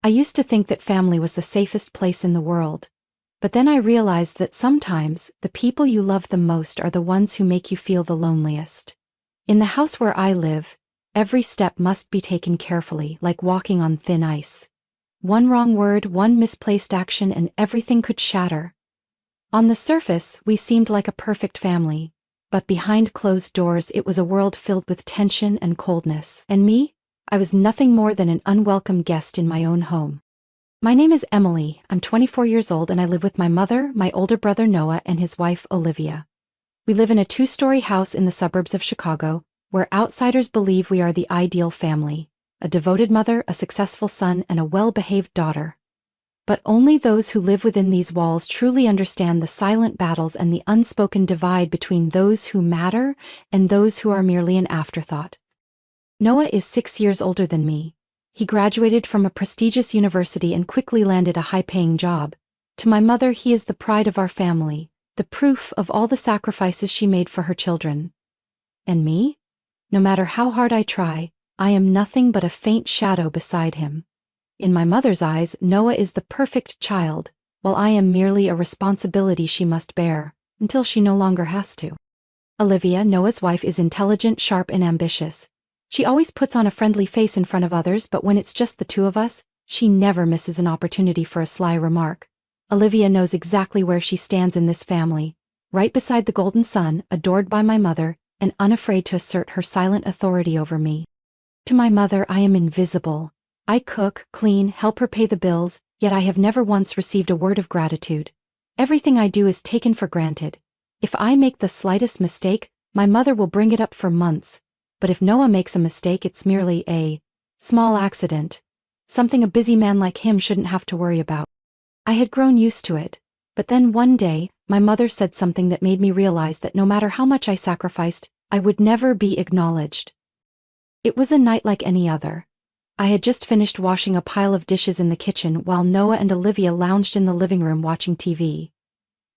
I used to think that family was the safest place in the world. But then I realized that sometimes the people you love the most are the ones who make you feel the loneliest. In the house where I live, every step must be taken carefully, like walking on thin ice. One wrong word, one misplaced action, and everything could shatter. On the surface, we seemed like a perfect family, but behind closed doors it was a world filled with tension and coldness. And me? I was nothing more than an unwelcome guest in my own home. My name is Emily, I'm 24 years old and I live with my mother, my older brother Noah, and his wife Olivia. We live in a 2-story house in the suburbs of Chicago, where outsiders believe we are the ideal family, a devoted mother, a successful son, and a well-behaved daughter. But only those who live within these walls truly understand the silent battles and the unspoken divide between those who matter and those who are merely an afterthought. Noah is 6 years older than me. He graduated from a prestigious university and quickly landed a high-paying job. To my mother, he is the pride of our family, the proof of all the sacrifices she made for her children. And me? No matter how hard I try, I am nothing but a faint shadow beside him. In my mother's eyes, Noah is the perfect child, while I am merely a responsibility she must bear, until she no longer has to. Olivia, Noah's wife, is intelligent, sharp, and ambitious. She always puts on a friendly face in front of others, but when it's just the two of us, she never misses an opportunity for a sly remark. Olivia knows exactly where she stands in this family, right beside the golden sun, adored by my mother, and unafraid to assert her silent authority over me. To my mother, I am invisible. I cook, clean, help her pay the bills, yet I have never once received a word of gratitude. Everything I do is taken for granted. If I make the slightest mistake, my mother will bring it up for months. But if Noah makes a mistake, it's merely a small accident, something a busy man like him shouldn't have to worry about. I had grown used to it, but then one day, my mother said something that made me realize that no matter how much I sacrificed, I would never be acknowledged. It was a night like any other. I had just finished washing a pile of dishes in the kitchen while Noah and Olivia lounged in the living room watching TV.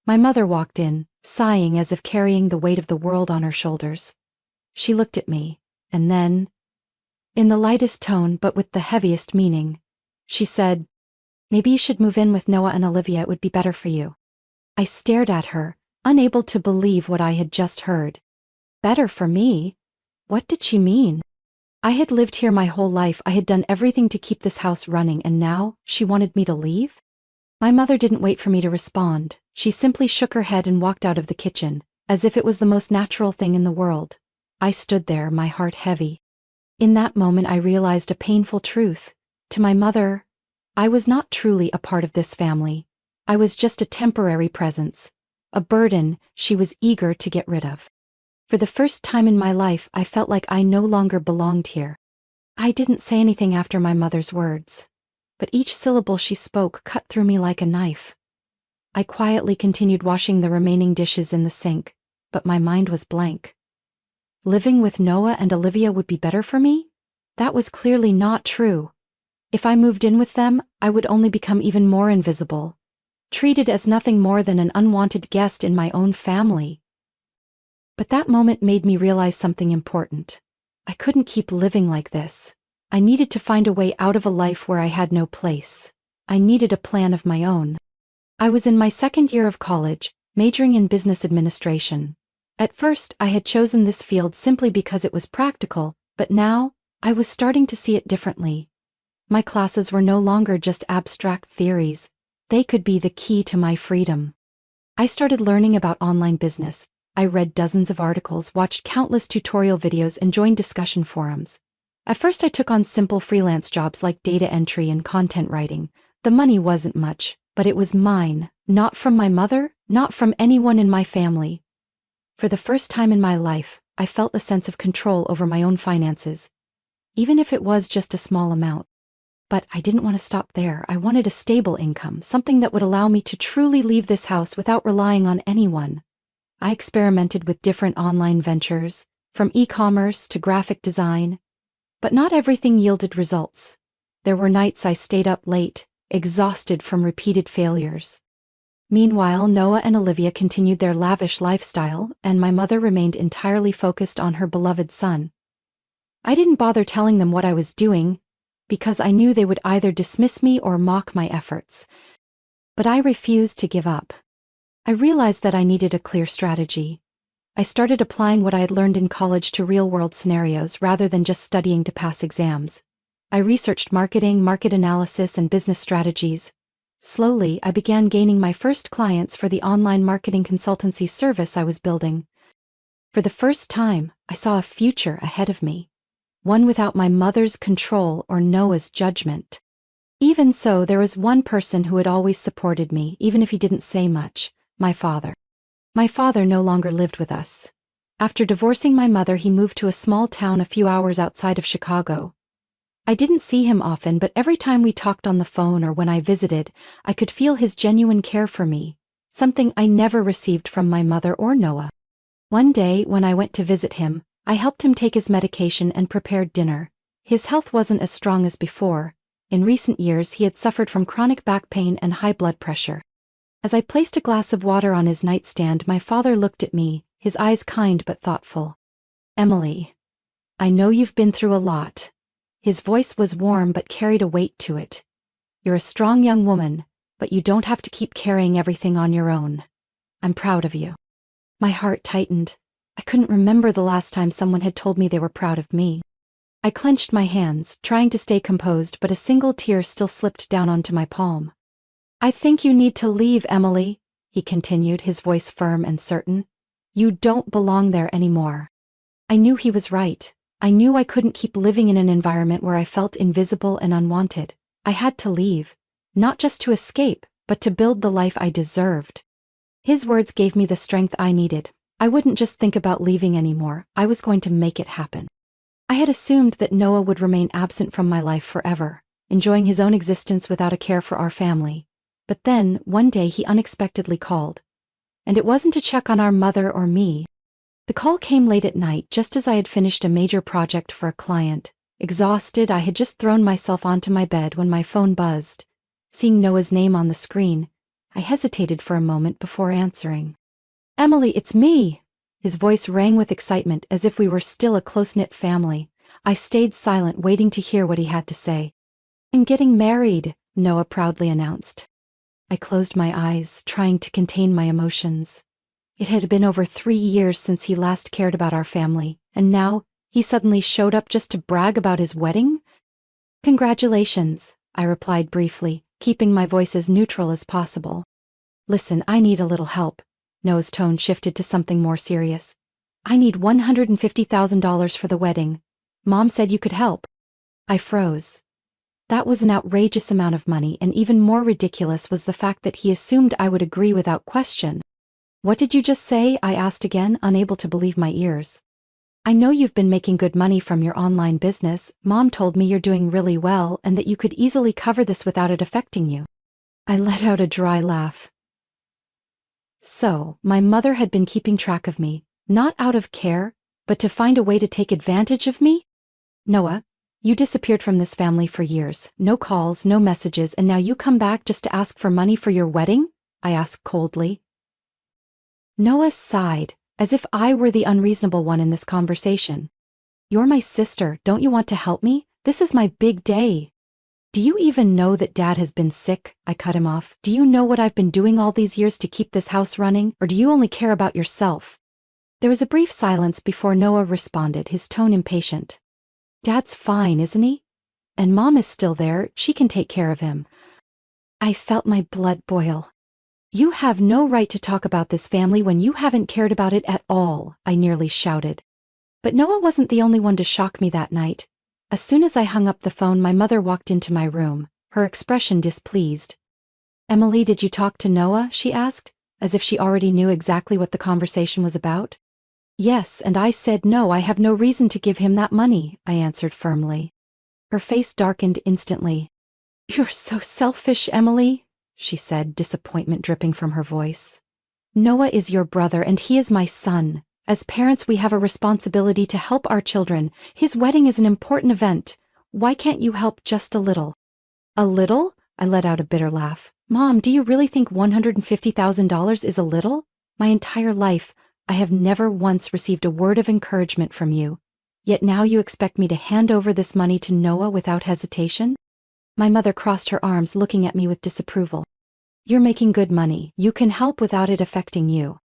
My mother walked in, sighing as if carrying the weight of the world on her shoulders. She looked at me, and then, in the lightest tone but with the heaviest meaning, she said, "Maybe you should move in with Noah and Olivia, it would be better for you." I stared at her, unable to believe what I had just heard. Better for me? What did she mean? I had lived here my whole life, I had done everything to keep this house running, and now, she wanted me to leave? My mother didn't wait for me to respond. She simply shook her head and walked out of the kitchen, as if it was the most natural thing in the world. I stood there, my heart heavy. In that moment I realized a painful truth. To my mother, I was not truly a part of this family. I was just a temporary presence, a burden she was eager to get rid of. For the first time in my life, I felt like I no longer belonged here. I didn't say anything after my mother's words, but each syllable she spoke cut through me like a knife. I quietly continued washing the remaining dishes in the sink, but my mind was blank. Living with Noah and Olivia would be better for me? That was clearly not true. If I moved in with them, I would only become even more invisible, treated as nothing more than an unwanted guest in my own family. But that moment made me realize something important. I couldn't keep living like this. I needed to find a way out of a life where I had no place. I needed a plan of my own. I was in my second year of college, majoring in business administration. At first, I had chosen this field simply because it was practical, but now, I was starting to see it differently. My classes were no longer just abstract theories. They could be the key to my freedom. I started learning about online business. I read dozens of articles, watched countless tutorial videos, and joined discussion forums. At first I took on simple freelance jobs like data entry and content writing. The money wasn't much, but it was mine, not from my mother, not from anyone in my family. For the first time in my life, I felt a sense of control over my own finances, even if it was just a small amount. But I didn't want to stop there. I wanted a stable income, something that would allow me to truly leave this house without relying on anyone. I experimented with different online ventures, from e-commerce to graphic design, but not everything yielded results. There were nights I stayed up late, exhausted from repeated failures. Meanwhile, Noah and Olivia continued their lavish lifestyle, and my mother remained entirely focused on her beloved son. I didn't bother telling them what I was doing, because I knew they would either dismiss me or mock my efforts. But I refused to give up. I realized that I needed a clear strategy. I started applying what I had learned in college to real-world scenarios rather than just studying to pass exams. I researched marketing, market analysis, and business strategies. Slowly, I began gaining my first clients for the online marketing consultancy service I was building. For the first time, I saw a future ahead of me, one without my mother's control or Noah's judgment. Even so, there was one person who had always supported me, even if he didn't say much: my father. My father no longer lived with us. After divorcing my mother, he moved to a small town a few hours outside of Chicago. I didn't see him often, but every time we talked on the phone or when I visited, I could feel his genuine care for me, something I never received from my mother or Noah. One day, when I went to visit him, I helped him take his medication and prepared dinner. His health wasn't as strong as before. In recent years, he had suffered from chronic back pain and high blood pressure. As I placed a glass of water on his nightstand, my father looked at me, his eyes kind but thoughtful. "Emily, I know you've been through a lot." His voice was warm but carried a weight to it. "You're a strong young woman, but you don't have to keep carrying everything on your own. I'm proud of you." My heart tightened. I couldn't remember the last time someone had told me they were proud of me. I clenched my hands, trying to stay composed, but a single tear still slipped down onto my palm. "I think you need to leave, Emily," he continued, his voice firm and certain. "You don't belong there anymore." I knew he was right. I knew I couldn't keep living in an environment where I felt invisible and unwanted. I had to leave, not just to escape, but to build the life I deserved. His words gave me the strength I needed. I wouldn't just think about leaving anymore, I was going to make it happen. I had assumed that Noah would remain absent from my life forever, enjoying his own existence without a care for our family. But then, one day he unexpectedly called. And it wasn't to check on our mother or me. The call came late at night, just as I had finished a major project for a client. Exhausted, I had just thrown myself onto my bed when my phone buzzed. Seeing Noah's name on the screen, I hesitated for a moment before answering. "Emily, it's me!" His voice rang with excitement, as if we were still a close-knit family. I stayed silent, waiting to hear what he had to say. "I'm getting married," Noah proudly announced. I closed my eyes, trying to contain my emotions. It had been over 3 years since he last cared about our family, and now, he suddenly showed up just to brag about his wedding? "Congratulations," I replied briefly, keeping my voice as neutral as possible. "Listen, I need a little help." Noah's tone shifted to something more serious. "I need $150,000 for the wedding. Mom said you could help." I froze. That was an outrageous amount of money, and even more ridiculous was the fact that he assumed I would agree without question. "What did you just say?" I asked again, unable to believe my ears. "I know you've been making good money from your online business. Mom told me you're doing really well and that you could easily cover this without it affecting you." I let out a dry laugh. So, my mother had been keeping track of me, not out of care, but to find a way to take advantage of me? "Noah, you disappeared from this family for years. No calls, no messages, and now you come back just to ask for money for your wedding?" I asked coldly. Noah sighed, as if I were the unreasonable one in this conversation. "You're my sister, don't you want to help me? This is my big day." "Do you even know that Dad has been sick?" I cut him off. "Do you know what I've been doing all these years to keep this house running, or do you only care about yourself?" There was a brief silence before Noah responded, his tone impatient. "Dad's fine, isn't he? And Mom is still there, she can take care of him." I felt my blood boil. "You have no right to talk about this family when you haven't cared about it at all," I nearly shouted. But Noah wasn't the only one to shock me that night. As soon as I hung up the phone, my mother walked into my room, her expression displeased. "Emily, did you talk to Noah?" she asked, as if she already knew exactly what the conversation was about. "Yes, and I said no, I have no reason to give him that money," I answered firmly. Her face darkened instantly. "You're so selfish, Emily," she said, disappointment dripping from her voice. "Noah is your brother and he is my son. As parents, we have a responsibility to help our children. His wedding is an important event. Why can't you help just a little?" "A little?" I let out a bitter laugh. "Mom, do you really think $150,000 is a little? My entire life, I have never once received a word of encouragement from you. Yet now you expect me to hand over this money to Noah without hesitation? My mother crossed her arms, looking at me with disapproval. You're making good money. You can help without it affecting you.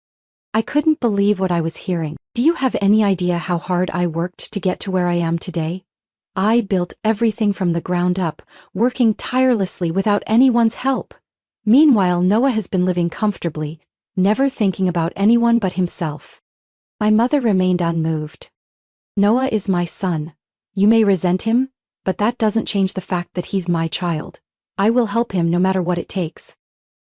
I couldn't believe what I was hearing. Do you have any idea how hard I worked to get to where I am today? I built everything from the ground up, working tirelessly without anyone's help. Meanwhile, Noah has been living comfortably, never thinking about anyone but himself. My mother remained unmoved. Noah is my son. You may resent him, but that doesn't change the fact that he's my child. I will help him no matter what it takes.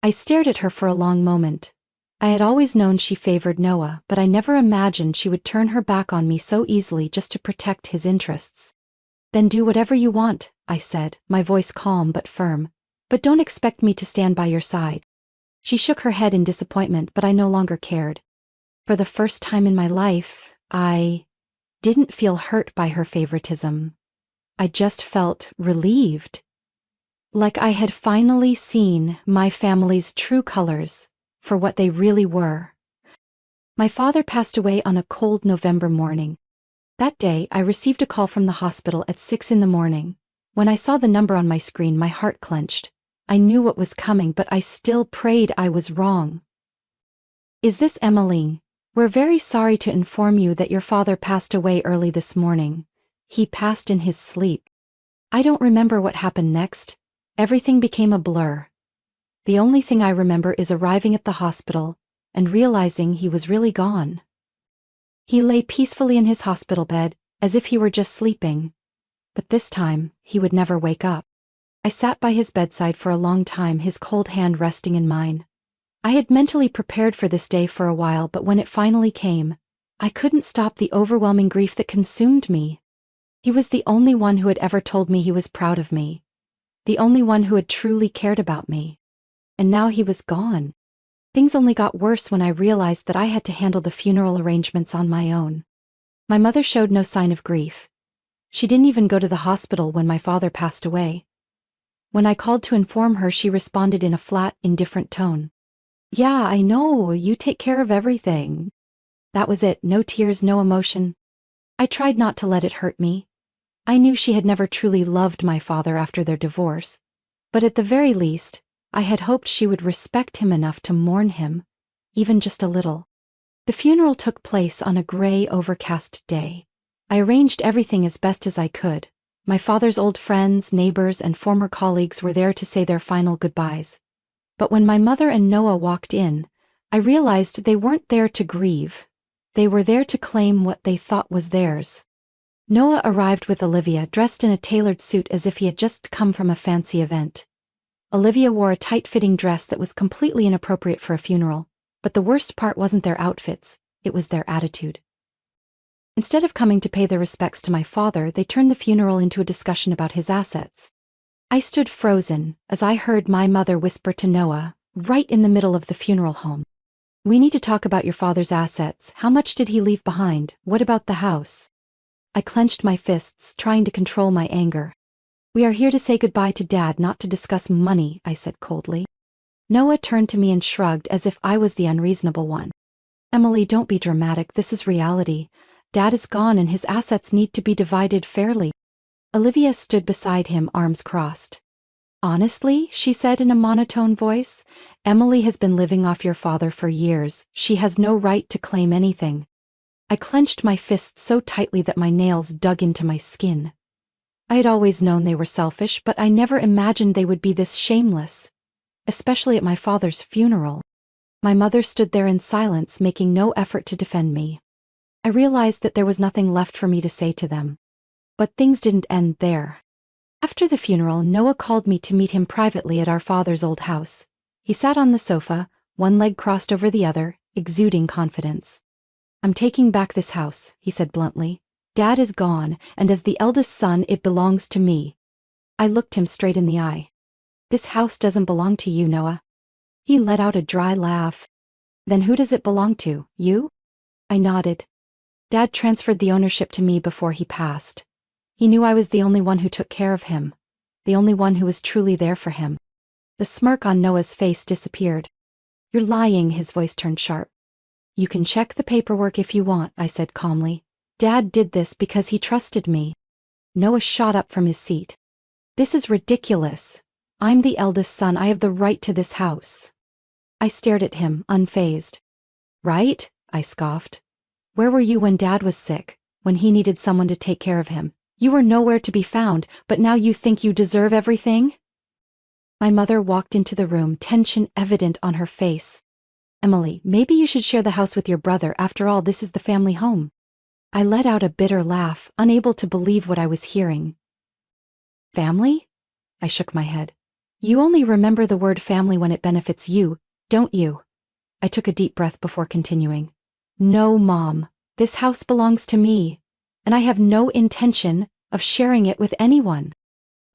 I stared at her for a long moment. I had always known she favored Noah, but I never imagined she would turn her back on me so easily just to protect his interests. Then do whatever you want, I said, my voice calm but firm. But don't expect me to stand by your side. She shook her head in disappointment, but I no longer cared. For the first time in my life, I didn't feel hurt by her favoritism. I just felt relieved. Like I had finally seen my family's true colors for what they really were. My father passed away on a cold November morning. That day, I received a call from the hospital at 6 a.m. When I saw the number on my screen, my heart clenched. I knew what was coming, but I still prayed I was wrong. Is this Emily? We're very sorry to inform you that your father passed away early this morning. He passed in his sleep. I don't remember what happened next. Everything became a blur. The only thing I remember is arriving at the hospital and realizing he was really gone. He lay peacefully in his hospital bed, as if he were just sleeping. But this time, he would never wake up. I sat by his bedside for a long time, his cold hand resting in mine. I had mentally prepared for this day for a while, but when it finally came, I couldn't stop the overwhelming grief that consumed me. He was the only one who had ever told me he was proud of me. The only one who had truly cared about me. And now he was gone. Things only got worse when I realized that I had to handle the funeral arrangements on my own. My mother showed no sign of grief. She didn't even go to the hospital when my father passed away. When I called to inform her, she responded in a flat, indifferent tone. Yeah, I know, you take care of everything. That was it, no tears, no emotion. I tried not to let it hurt me. I knew she had never truly loved my father after their divorce. But at the very least, I had hoped she would respect him enough to mourn him, even just a little. The funeral took place on a gray, overcast day. I arranged everything as best as I could. My father's old friends, neighbors, and former colleagues were there to say their final goodbyes. But when my mother and Noah walked in, I realized they weren't there to grieve. They were there to claim what they thought was theirs. Noah arrived with Olivia, dressed in a tailored suit as if he had just come from a fancy event. Olivia wore a tight-fitting dress that was completely inappropriate for a funeral, but the worst part wasn't their outfits, it was their attitude. Instead of coming to pay their respects to my father, they turned the funeral into a discussion about his assets. I stood frozen as I heard my mother whisper to Noah, right in the middle of the funeral home. We need to talk about your father's assets. How much did he leave behind? What about the house? I clenched my fists, trying to control my anger. We are here to say goodbye to Dad, not to discuss money, I said coldly. Noah turned to me and shrugged as if I was the unreasonable one. Emily, don't be dramatic, this is reality. Dad is gone and his assets need to be divided fairly. Olivia stood beside him, arms crossed. Honestly, she said in a monotone voice, Emily has been living off your father for years. She has no right to claim anything. I clenched my fists so tightly that my nails dug into my skin. I had always known they were selfish, but I never imagined they would be this shameless. Especially at my father's funeral. My mother stood there in silence, making no effort to defend me. I realized that there was nothing left for me to say to them. But things didn't end there. After the funeral, Noah called me to meet him privately at our father's old house. He sat on the sofa, one leg crossed over the other, exuding confidence. I'm taking back this house, he said bluntly. Dad is gone, and as the eldest son, it belongs to me. I looked him straight in the eye. This house doesn't belong to you, Noah. He let out a dry laugh. Then who does it belong to, you? I nodded. Dad transferred the ownership to me before he passed. He knew I was the only one who took care of him, the only one who was truly there for him. The smirk on Noah's face disappeared. You're lying, his voice turned sharp. You can check the paperwork if you want, I said calmly. Dad did this because he trusted me. Noah shot up from his seat. This is ridiculous. I'm the eldest son. I have the right to this house. I stared at him, unfazed. Right? I scoffed. Where were you when Dad was sick, when he needed someone to take care of him? You were nowhere to be found, but now you think you deserve everything? My mother walked into the room, tension evident on her face. Emily, maybe you should share the house with your brother. After all, this is the family home. I let out a bitter laugh, unable to believe what I was hearing. Family? I shook my head. You only remember the word family when it benefits you, don't you? I took a deep breath before continuing. No, Mom, this house belongs to me, and I have no intention of sharing it with anyone.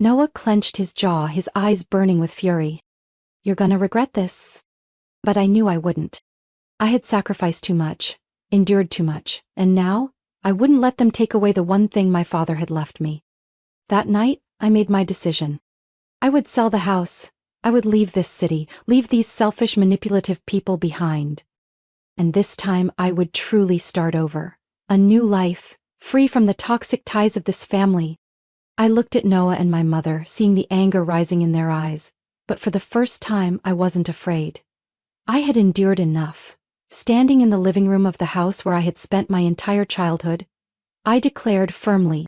Noah clenched his jaw, his eyes burning with fury. You're gonna regret this. But I knew I wouldn't. I had sacrificed too much, endured too much, and now, I wouldn't let them take away the one thing my father had left me. That night, I made my decision. I would sell the house. I would leave this city, leave these selfish, manipulative people behind. And this time I would truly start over. A new life, free from the toxic ties of this family. I looked at Noah and my mother, seeing the anger rising in their eyes, but for the first time I wasn't afraid. I had endured enough. Standing in the living room of the house where I had spent my entire childhood, I declared firmly,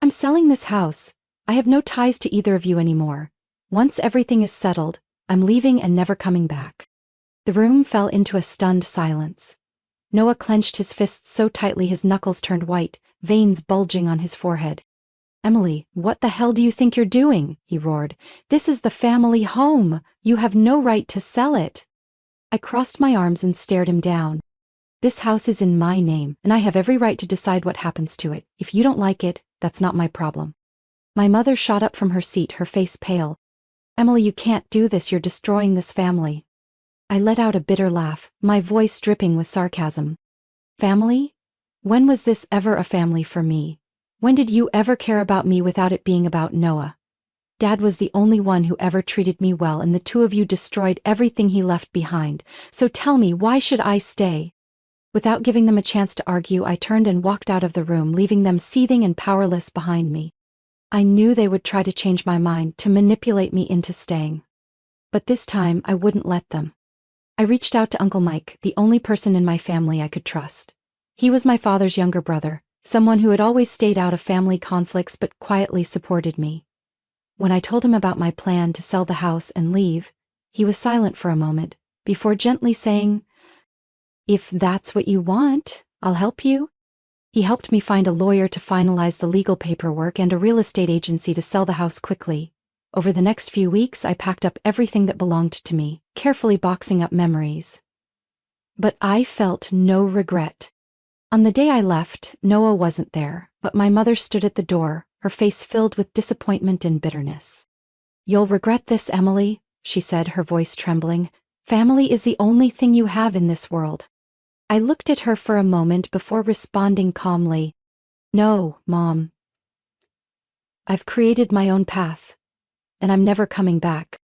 I'm selling this house. I have no ties to either of you anymore. Once everything is settled, I'm leaving and never coming back. The room fell into a stunned silence. Noah clenched his fists so tightly his knuckles turned white, veins bulging on his forehead. Emily, what the hell do you think you're doing? He roared. This is the family home. You have no right to sell it. I crossed my arms and stared him down. This house is in my name, and I have every right to decide what happens to it. If you don't like it, that's not my problem. My mother shot up from her seat, her face pale. Emily, you can't do this. You're destroying this family. I let out a bitter laugh, my voice dripping with sarcasm. Family? When was this ever a family for me? When did you ever care about me without it being about Noah? Dad was the only one who ever treated me well, and the two of you destroyed everything he left behind. So tell me, why should I stay? Without giving them a chance to argue, I turned and walked out of the room, leaving them seething and powerless behind me. I knew they would try to change my mind, to manipulate me into staying. But this time, I wouldn't let them. I reached out to Uncle Mike, the only person in my family I could trust. He was my father's younger brother, someone who had always stayed out of family conflicts but quietly supported me. When I told him about my plan to sell the house and leave, he was silent for a moment, before gently saying, If that's what you want, I'll help you. He helped me find a lawyer to finalize the legal paperwork and a real estate agency to sell the house quickly. Over the next few weeks, I packed up everything that belonged to me, carefully boxing up memories. But I felt no regret. On the day I left, Noah wasn't there, but my mother stood at the door, her face filled with disappointment and bitterness. You'll regret this, Emily, she said, her voice trembling. Family is the only thing you have in this world. I looked at her for a moment before responding calmly. No, Mom. I've created my own path, and I'm never coming back.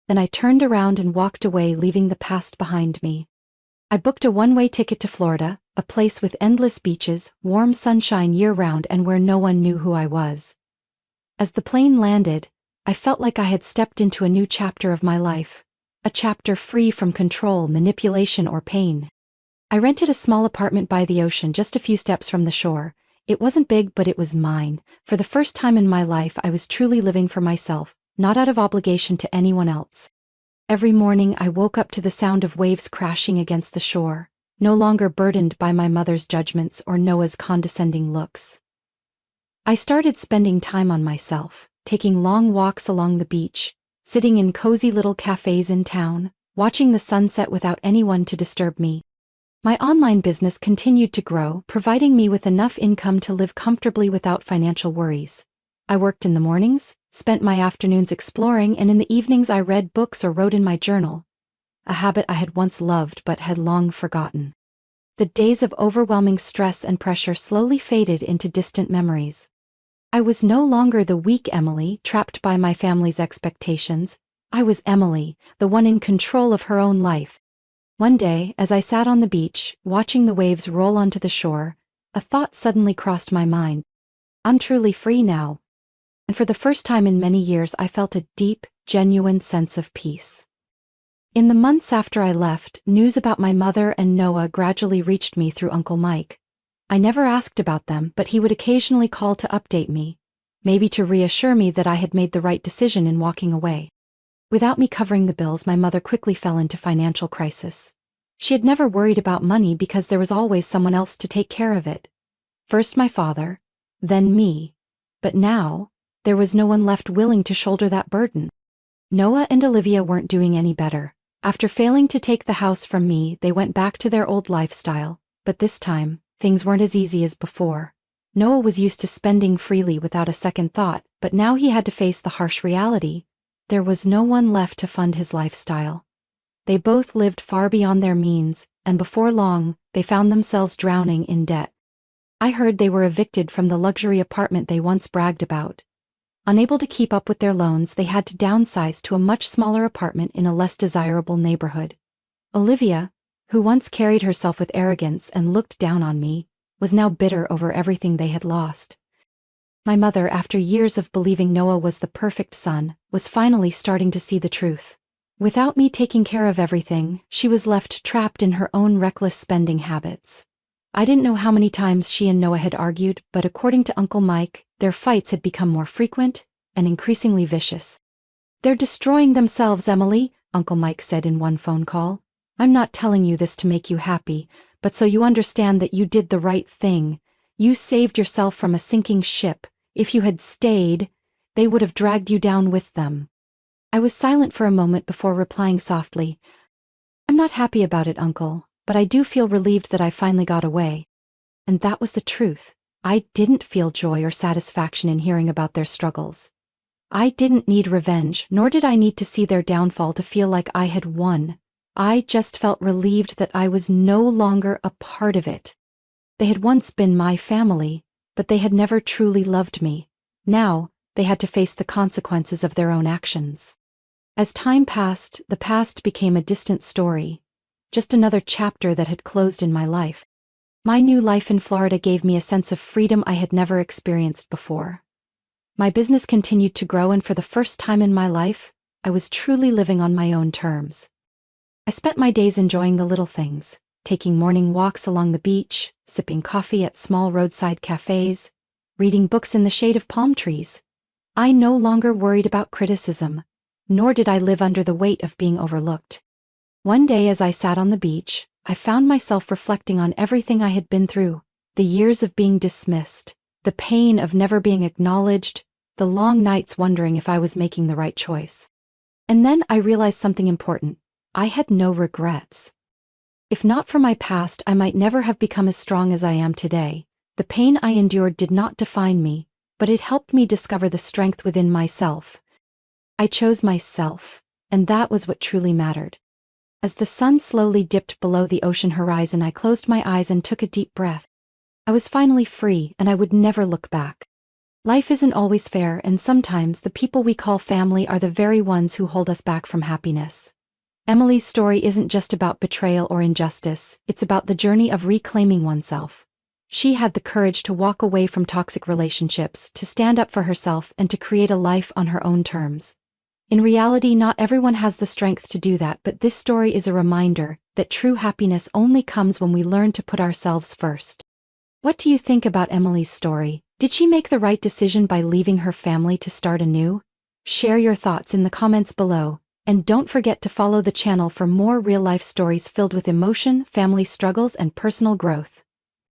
Then I turned around and walked away, leaving the past behind me. I booked a one-way ticket to Florida, a place with endless beaches, warm sunshine year-round, and where no one knew who I was. As the plane landed, I felt like I had stepped into a new chapter of my life, a chapter free from control, manipulation, or pain. I rented a small apartment by the ocean, just a few steps from the shore. It wasn't big, but it was mine. For the first time in my life, I was truly living for myself, not out of obligation to anyone else. Every morning I woke up to the sound of waves crashing against the shore, no longer burdened by my mother's judgments or Noah's condescending looks. I started spending time on myself, taking long walks along the beach, sitting in cozy little cafes in town, watching the sunset without anyone to disturb me. My online business continued to grow, providing me with enough income to live comfortably without financial worries. I worked in the mornings, spent my afternoons exploring, and in the evenings I read books or wrote in my journal, a habit I had once loved but had long forgotten. The days of overwhelming stress and pressure slowly faded into distant memories. I was no longer the weak Emily, trapped by my family's expectations. I was Emily, the one in control of her own life. One day, as I sat on the beach, watching the waves roll onto the shore, a thought suddenly crossed my mind. I'm truly free now. And for the first time in many years I felt a deep, genuine sense of peace. In the months after I left, news about my mother and Noah gradually reached me through Uncle Mike. I never asked about them, but he would occasionally call to update me, maybe to reassure me that I had made the right decision in walking away. Without me covering the bills, my mother quickly fell into financial crisis. She had never worried about money because there was always someone else to take care of it. First my father, then me. But now, there was no one left willing to shoulder that burden. Noah and Olivia weren't doing any better. After failing to take the house from me, they went back to their old lifestyle, but this time, things weren't as easy as before. Noah was used to spending freely without a second thought, but now he had to face the harsh reality. There was no one left to fund his lifestyle. They both lived far beyond their means, and before long, they found themselves drowning in debt. I heard they were evicted from the luxury apartment they once bragged about. Unable to keep up with their loans, they had to downsize to a much smaller apartment in a less desirable neighborhood. Olivia, who once carried herself with arrogance and looked down on me, was now bitter over everything they had lost. My mother, after years of believing Noah was the perfect son, was finally starting to see the truth. Without me taking care of everything, she was left trapped in her own reckless spending habits. I didn't know how many times she and Noah had argued, but according to Uncle Mike, their fights had become more frequent and increasingly vicious. "They're destroying themselves, Emily," Uncle Mike said in one phone call. "I'm not telling you this to make you happy, but so you understand that you did the right thing. You saved yourself from a sinking ship. If you had stayed, they would have dragged you down with them." I was silent for a moment before replying softly, "I'm not happy about it, Uncle, but I do feel relieved that I finally got away." And that was the truth. I didn't feel joy or satisfaction in hearing about their struggles. I didn't need revenge, nor did I need to see their downfall to feel like I had won. I just felt relieved that I was no longer a part of it. They had once been my family, but they had never truly loved me. Now, they had to face the consequences of their own actions. As time passed, the past became a distant story, just another chapter that had closed in my life. My new life in Florida gave me a sense of freedom I had never experienced before. My business continued to grow, and for the first time in my life, I was truly living on my own terms. I spent my days enjoying the little things, taking morning walks along the beach, sipping coffee at small roadside cafes, reading books in the shade of palm trees. I no longer worried about criticism, nor did I live under the weight of being overlooked. One day as I sat on the beach, I found myself reflecting on everything I had been through, the years of being dismissed, the pain of never being acknowledged, the long nights wondering if I was making the right choice. And then I realized something important. I had no regrets. If not for my past, I might never have become as strong as I am today. The pain I endured did not define me, but it helped me discover the strength within myself. I chose myself, and that was what truly mattered. As the sun slowly dipped below the ocean horizon, I closed my eyes and took a deep breath. I was finally free, and I would never look back. Life isn't always fair, and sometimes the people we call family are the very ones who hold us back from happiness. Emily's story isn't just about betrayal or injustice, it's about the journey of reclaiming oneself. She had the courage to walk away from toxic relationships, to stand up for herself, and to create a life on her own terms. In reality, not everyone has the strength to do that, but this story is a reminder that true happiness only comes when we learn to put ourselves first. What do you think about Emily's story? Did she make the right decision by leaving her family to start anew? Share your thoughts in the comments below, and don't forget to follow the channel for more real-life stories filled with emotion, family struggles, and personal growth.